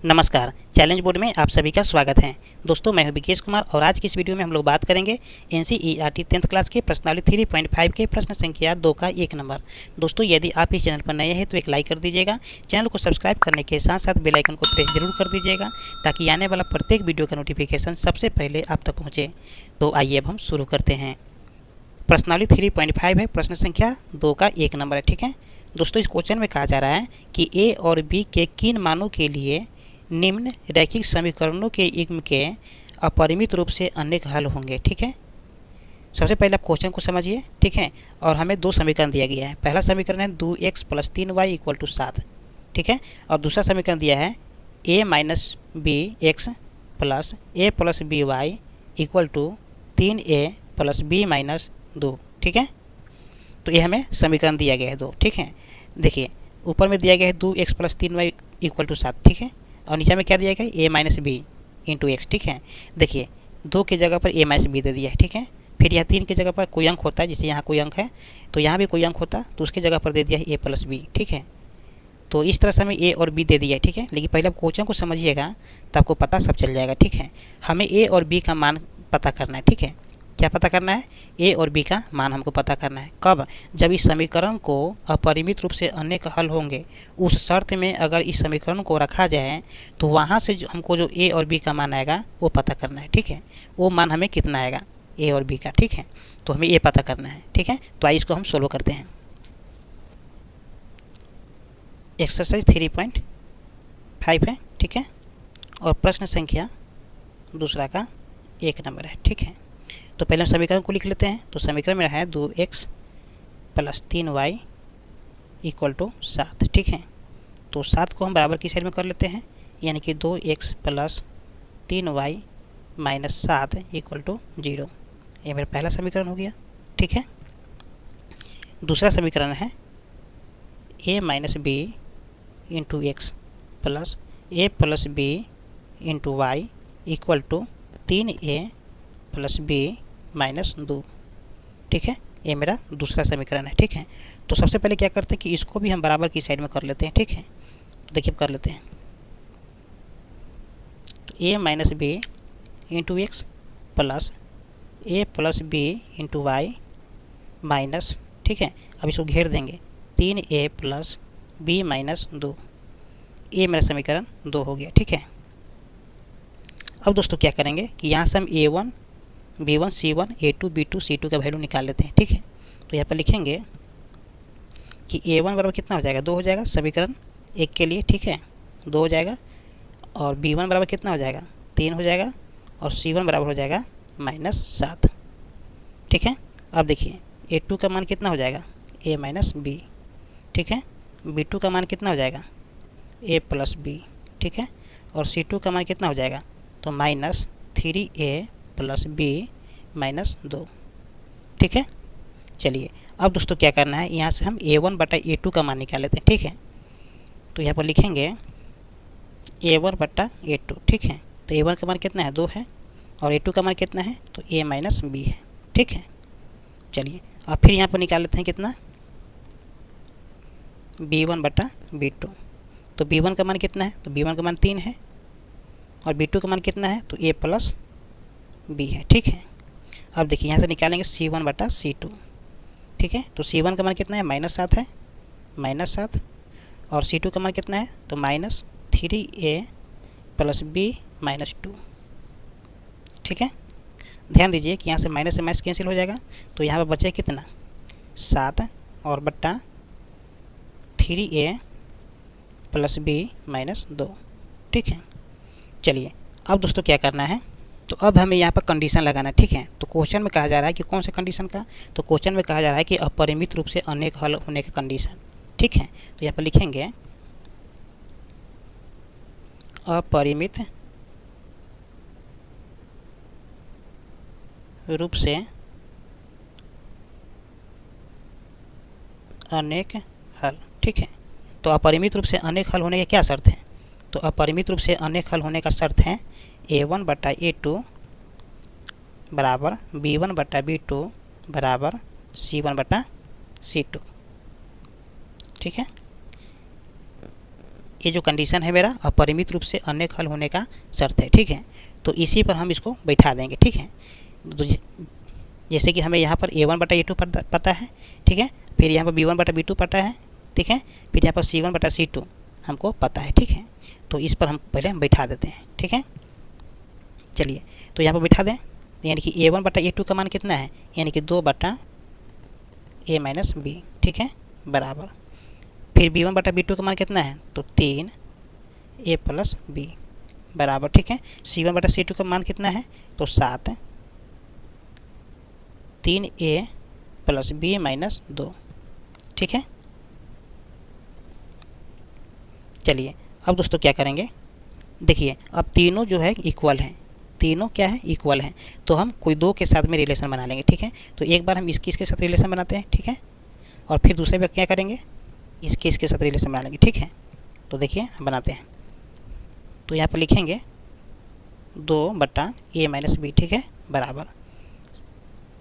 नमस्कार। Challenge board में आप सभी का स्वागत है। दोस्तों, मैं हूं विकेश कुमार और आज की इस वीडियो में हम लोग बात करेंगे एनसीईआरटी 10th क्लास के प्रश्नावली 3.5 के प्रश्न संख्या 2 का 1 नंबर। दोस्तों, यदि आप इस चैनल पर नए हैं तो एक लाइक कर दीजिएगा। चैनल को सब्सक्राइब करने के साथ साथ बेल आइकन को प्रेस जरूर कर दीजिएगा ताकि आने वाला प्रत्येक वीडियो का नोटिफिकेशन सबसे पहले आप तक पहुँचे। तो आइए अब हम शुरू करते हैं। प्रश्नावली 3.5 है, प्रश्न संख्या 2 का 1 नंबर है। ठीक है दोस्तों, इस क्वेश्चन में कहा जा रहा है कि ए और बी के किन मानों के लिए निम्न रैखिक समीकरणों के युग्म के अपरिमित रूप से अनेक हल होंगे। ठीक है, सबसे पहले आप क्वेश्चन को समझिए। ठीक है, और हमें दो समीकरण दिया गया है। पहला समीकरण है 2x + 3y = 7। ठीक है, और दूसरा समीकरण दिया है a - bx + a + by = 3a + b - 2। ठीक है, तो ये हमें समीकरण दिया गया है दो। ठीक है, देखिए ऊपर में दिया गया है 2x + 3y = 7। ठीक है, और नीचे में क्या दिया गया है a - b × x। ठीक है, देखिए 2 की जगह पर a - b दे दिया है। ठीक है, फिर यहाँ 3 की जगह पर कोई अंक होता है, जैसे यहाँ कोई अंक है तो यहाँ भी कोई अंक होता तो उसकी जगह पर दे दिया है a + b। ठीक है, तो इस तरह से हमें a और b दे दिया है। ठीक है, लेकिन पहले आप क्वेश्चन को समझिएगा तो आपको पता सब चल जाएगा। ठीक है, हमें a और b का मान पता करना है। ठीक है, क्या पता करना है? a और b का मान हमको पता करना है। कब? जब इस समीकरण को अपरिमित रूप से अनेक हल होंगे, उस शर्त में अगर इस समीकरण को रखा जाए तो वहाँ से हमको जो a और b का मान आएगा वो पता करना है। ठीक है, वो मान हमें कितना आएगा a और b का। ठीक है, तो हमें ये पता करना है। ठीक है, तो आइए इसको हम सोल्व करते हैं। एक्सरसाइज 3.5 है। ठीक है, और प्रश्न संख्या दूसरा का 1 नंबर है। ठीक है, तो पहले हम समीकरण को लिख लेते हैं। तो समीकरण में है 2x + 3y = 7। ठीक है, तो 7 को हम बराबर की साइड में कर लेते हैं, यानी कि 2x + 3y - 7 = 0। ये मेरा पहला समीकरण हो गया। ठीक है, दूसरा समीकरण है a - b × x + a + b × y = 3a + b - 2। ठीक है, ये मेरा दूसरा समीकरण है। ठीक है, तो सबसे पहले क्या करते हैं कि इसको भी हम बराबर की साइड में कर लेते हैं। ठीक है, तो देखिए कर लेते हैं। तो a - b × x + a + b × y minus, ठीक है, अब इसको घेर देंगे 3a + b - 2। ये मेरा समीकरण 2 हो गया। ठीक है, अब दोस्तों क्या करेंगे कि यहाँ से हम a1 b1 c1 a2 b2 c2 का वैल्यू निकाल लेते हैं। ठीक है, तो यहाँ पर लिखेंगे कि a1 बराबर कितना हो जाएगा? 2 हो जाएगा समीकरण 1 के लिए। ठीक है, 2 हो जाएगा, और b1 बराबर कितना हो जाएगा? 3 हो जाएगा, और c1 बराबर हो जाएगा -7। ठीक है, अब देखिए a2 का मान कितना हो जाएगा? a - b। ठीक है, b2 का मान कितना हो जाएगा? a + b। ठीक है, और c2 का मान कितना हो जाएगा? तो -3a + b - 2। ठीक है, चलिए अब दोस्तों क्या करना है, यहाँ से हम a1 बटा a2 का मान निकाल लेते हैं। ठीक है, तो यहाँ पर लिखेंगे a1 बटा a2। ठीक है, तो a1 का मान कितना है? 2 है, और a2 का मान कितना है? तो a - b है। ठीक है, चलिए अब फिर यहाँ पर निकाल लेते हैं कितना? b1 बटा b2। तो b1 का मान कितना है? तो b1 का मान 3 है, और b2 का मान कितना है? तो a + b है। ठीक है, अब देखिए यहाँ से निकालेंगे c1 बटा c2। ठीक है, तो c1 का मान कितना है? -7 है, -7, और c2 का मान कितना है? तो -3a + b - 2। ठीक है, ध्यान दीजिए कि यहाँ से माइनस से माइनस कैंसिल हो जाएगा, तो यहाँ पर बचे कितना? 7 और बट्टा 3a + b - 2। ठीक है, चलिए अब दोस्तों क्या करना है, तो अब हमें यहाँ पर कंडीशन लगाना है। ठीक है, तो क्वेश्चन में कहा जा रहा है कि कौन से कंडीशन का? तो क्वेश्चन में कहा जा रहा है कि अपरिमित रूप से अनेक हल होने का कंडीशन। ठीक है, तो यहाँ पर लिखेंगे अपरिमित रूप से अनेक हल। ठीक है, तो अपरिमित रूप से अनेक हल होने की क्या शर्त है? तो अपरिमित रूप से अनेक हल होने का शर्त है a1 बटा a2 बराबर b1 बटा b2 बराबर c1 बटा c2। ठीक है, ये जो कंडीशन है मेरा अपरिमित रूप से अनेक हल होने का शर्त है, ठीक है। तो इसी पर हम इसको बैठा देंगे, ठीक है। तो जैसे कि हमें यहाँ पर a1/a2 पता है, ठीक है, फिर यहाँ पर b1/b2 पता है, ठीक है, फिर यहाँ पर c1/c2 हमको पता है, ठीक है। तो इस पर हम पहले बैठा देते हैं, ठीक है। चलिए तो यहाँ पर बैठा दें, यानी कि a1/a2 का मान कितना है, यानी कि 2/a - b, ठीक है, बराबर। फिर b1/b2 का मान कितना है, तो 3a + b बराबर, ठीक है। c1/c2 का मान कितना है, तो 7 3a + b - 2, ठीक है। चलिए अब दोस्तों क्या करेंगे, देखिए अब तीनों जो है इक्वल हैं, तीनों क्या है, इक्वल हैं। तो हम कोई दो के साथ में रिलेशन बना लेंगे, ठीक है। तो एक बार हम इसके साथ रिलेशन बनाते हैं, ठीक है, और फिर दूसरे बार क्या करेंगे, इसके साथ रिलेशन बना लेंगे, ठीक है। तो देखिए हम बनाते हैं, तो यहाँ पर लिखेंगे 2/a - b, ठीक है, बराबर।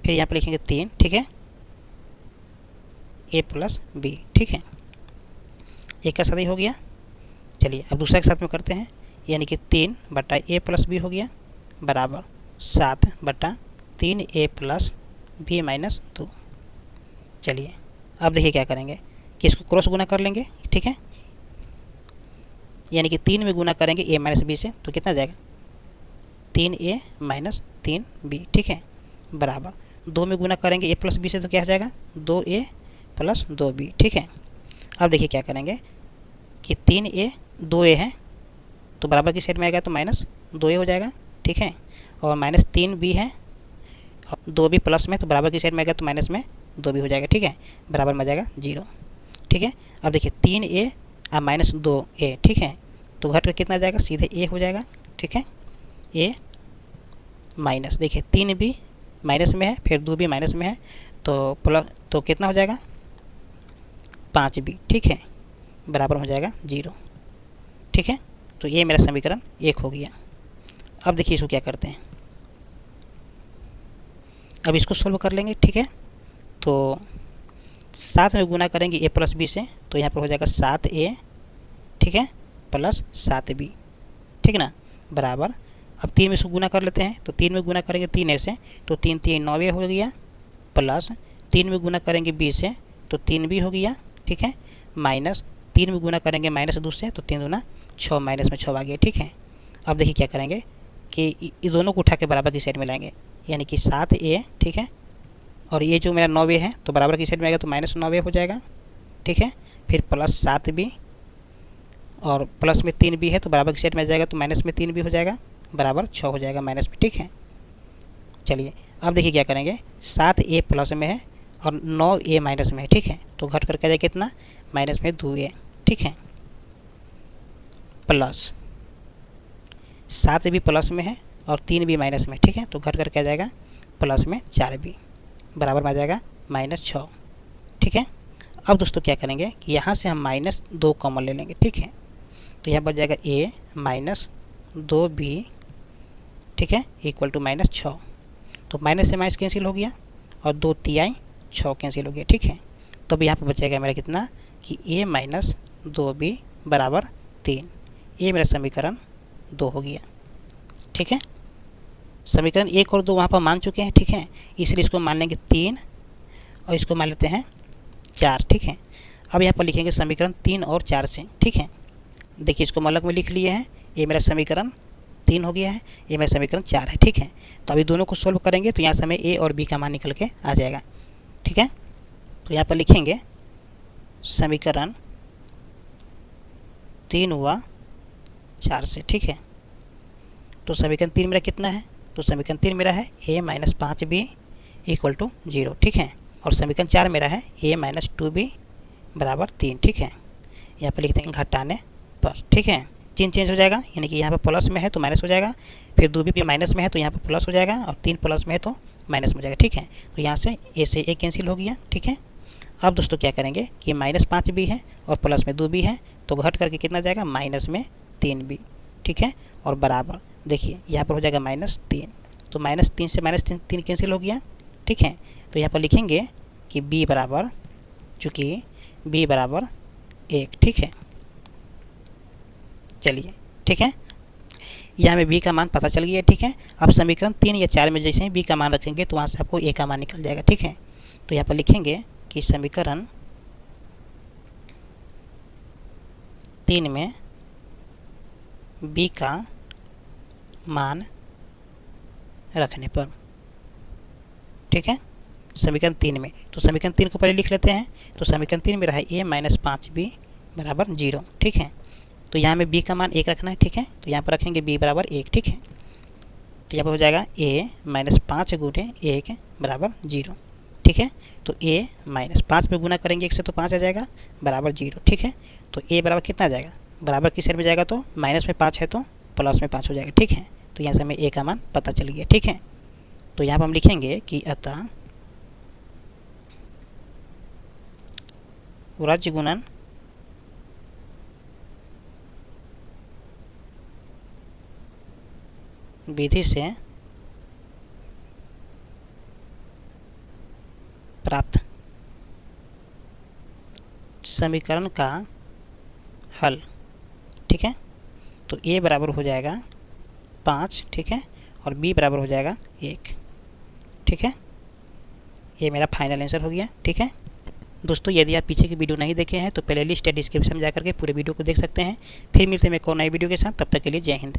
फिर यहाँ पर लिखेंगे 3, ठीक है, a + b, ठीक है। एक का साथ ही हो गया। चलिए अब दूसरा के साथ में करते हैं, यानी कि 3/a + b हो गया, बराबर 7/3a + b - 2। चलिए अब देखिए क्या करेंगे कि इसको क्रॉस गुना कर लेंगे, ठीक है, यानी कि 3 में गुना करेंगे a - b से, तो कितना जाएगा, 3a - 3b, ठीक है, बराबर 2 में गुना करेंगे a + b से, तो क्या हो जाएगा, 2a + 2b, ठीक है। अब देखिए क्या करेंगे कि 3a 2a है तो बराबर की साइड में आएगा तो -2a हो जाएगा, ठीक है, और -3b है और 2b प्लस में तो बराबर की साइड में आएगा तो माइनस में 2b हो जाएगा, ठीक है, बराबर में आ जाएगा 0, ठीक है। अब देखिए 3a और -2a, ठीक है, तो घट कर कितना जाएगा, सीधे a हो जाएगा, ठीक है, a माइनस, देखिए 3b माइनस में है, फिर 2b माइनस में है, तो प्लस, तो कितना हो जाएगा 5b, ठीक है, बराबर हो जाएगा 0, ठीक है। तो ये मेरा समीकरण 1 हो गया। अब देखिए इसको क्या करते हैं, अब इसको सोल्व कर लेंगे, ठीक है। तो 7 में गुना करेंगे a + b से, तो यहाँ पर हो जाएगा 7a, ठीक है, + 7b, ठीक ना, बराबर। अब 3 में इसको गुना कर लेते हैं, तो 3 में गुना करेंगे 3a से, तो 3 3 9a हो गया, प्लस 3 में गुना करेंगे b से, तो 3b हो गया, ठीक है, माइनस 3 में गुना करेंगे -2 से, तो 3 दूना 6, माइनस में 6 आ गया, ठीक है। अब देखिए क्या करेंगे कि ये दोनों को उठा के बराबर की साइड में लाएंगे, यानी कि 7a, ठीक है, और ये जो मेरा 9a है तो बराबर की साइड में आएगा तो -9a हो जाएगा, ठीक है, फिर प्लस 7b और प्लस में 3b है तो बराबर की साइड में आ जाएगा तो माइनस में 3b हो जाएगा, बराबर 6 हो जाएगा माइनस में, ठीक है। चलिए अब देखिए क्या करेंगे, 7a प्लस में है और 9a माइनस में है, ठीक है, तो घट करके आ जाएगा कितना, माइनस में 2a, ठीक है, प्लस 7b प्लस में है और 3b माइनस में, ठीक है, तो घट करके आ जाएगा प्लस में 4b, बराबर में आ जाएगा -6, ठीक है। अब दोस्तों क्या करेंगे कि यहाँ से हम -2 कॉमन ले लेंगे, ठीक है, तो यहाँ बच जाएगा a - 2b, ठीक है, इक्वल टू -6, तो माइनस से माइनस कैंसिल हो गया और 2 तिहाई 6 कैंसिल हो गया, ठीक है। तो अब यहाँ पर बचेगा मेरा कितना कि a - 2b बराबर 3, ये मेरा समीकरण 2 हो गया, ठीक है। समीकरण 1 और 2 वहाँ पर मान चुके हैं, ठीक है, इसलिए इसको मान लेंगे 3 और इसको मान लेते हैं 4, ठीक है। अब यहाँ पर लिखेंगे समीकरण 3 और 4 से, ठीक है। देखिए इसको मलक में लिख लिए हैं, ये मेरा समीकरण 3 हो गया है, ये मेरा समीकरण 4 है, ठीक है। तो अभी दोनों को सोल्व करेंगे तो यहाँ से हमें a और b का मान निकल के आ जाएगा, ठीक है। तो यहाँ पर लिखेंगे समीकरण 3 व 4 से, ठीक है। तो समीकरण 3 मेरा कितना है, तो समीकरण 3 मेरा है a - 5b इक्वल टू 0, ठीक है, और समीकरण 4 मेरा है a - 2b बराबर 3, ठीक है। यहाँ पर लिखते हैं घटाने पर, ठीक है, चिन्ह चेंज हो जाएगा, यानी कि यहाँ पर प्लस में है तो माइनस हो जाएगा, फिर 2b माइनस में है तो यहाँ पर प्लस हो जाएगा और 3 प्लस में है तो माइनस हो जाएगा, ठीक है। तो यहाँ से a से a कैंसिल हो गया, ठीक है। अब दोस्तों क्या करेंगे कि -5b है और प्लस में 2b है, तो घट करके कितना जाएगा, माइनस में 3b, ठीक है, और बराबर देखिए यहाँ पर हो जाएगा -3, तो -3 से -3 कैंसिल हो गया, ठीक है। तो यहाँ पर लिखेंगे कि b बराबर, चूँकि b बराबर 1, ठीक है। चलिए ठीक है, यहाँ में बी का मान पता चल गया। ठीक है, अब समीकरण 3 या 4 में जैसे ही बी का मान रखेंगे तो वहाँ से आपको ए का मान निकल जाएगा। ठीक है, तो यहाँ पर लिखेंगे कि समीकरण 3 में बी का मान रखने पर, ठीक है, समीकरण 3 में, तो समीकरण 3 को पहले लिख लेते हैं। तो समीकरण 3 में रहा a माइनस 5b बराबर 0। ठीक है, तो यहाँ में b का मान 1 रखना है। ठीक है, तो यहाँ पर रखेंगे b बराबर 1। ठीक है, तो यहाँ पर हो जाएगा a माइनस 5 गुणे 1 बराबर 0। ठीक है, तो a माइनस 5 में गुना करेंगे 1 से तो 5 आ जाएगा बराबर 0। ठीक है, तो a बराबर कितना आ जाएगा, बराबर किस साइड में जाएगा, तो माइनस में 5 है तो प्लस में 5 हो जाएगा। ठीक है, तो यहाँ से हमें a का मान पता चल गया। ठीक है, तो यहाँ पर हम लिखेंगे कि अतः राज्य गुणन विधि से प्राप्त समीकरण का हल, ठीक है, तो a बराबर हो जाएगा 5। ठीक है, और b बराबर हो जाएगा 1। ठीक है, ये मेरा फाइनल आंसर हो गया। ठीक है दोस्तों, यदि आप पीछे की वीडियो नहीं देखे हैं तो प्ले लिस्ट या डिस्क्रिप्शन में जाकर के पूरे वीडियो को देख सकते हैं। फिर मिलते हैं एक और नई वीडियो के साथ, तब तक के लिए जय हिंद।